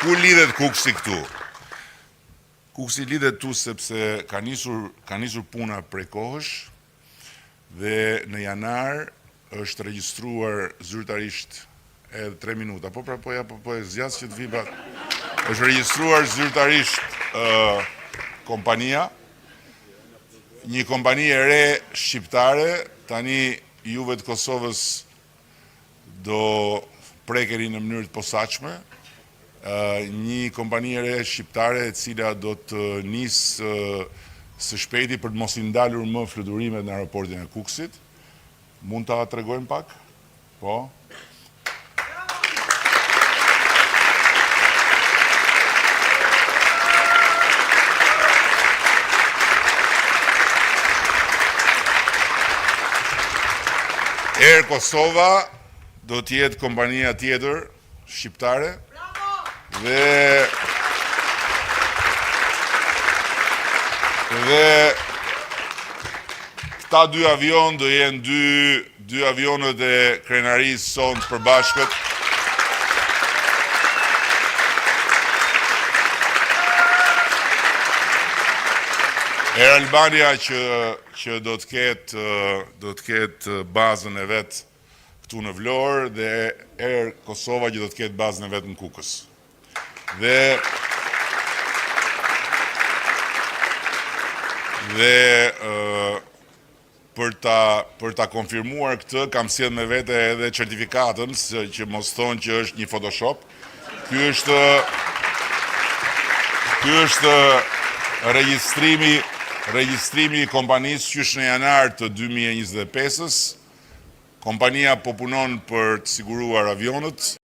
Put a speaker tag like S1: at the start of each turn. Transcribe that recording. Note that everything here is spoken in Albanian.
S1: Ku lidhet Kuksi këtu? Kuksi lidhet tu sepse ka nisur puna prej kohësh dhe në janar është regjistruar zyrtarisht edhe 3 minuta. Po e zgjas që të vi pa. Është regjistruar zyrtarisht kompania, një kompani e re shqiptare, tani juve të Kosovës do prekeri në mënyrë të posaçme, një kompani e re shqiptare e cila do të nisë së shpejti për të mos i ndalur më fluturimet në aeroportin e Kuksit. Mund ta tregojmë pak? Po. Air Kosova do t'jetë kompania tjetër shqiptare dhe këta 2 avion do jenë 2 avionët e krenarisë sonë të përbashkët. Air Albania që do të ketë bazën e vet këtu në Vlorë dhe Air Kosova që do të ketë bazën e vet në Kukës. Dhe për ta konfirmuar këtë kam sjellë me vete edhe certifikatën që mos thonë që është një Photoshop. Ky është regjistrimi i kompanisë qysh në janar të 2025-ës. Kompania po punon për të siguruar avionët.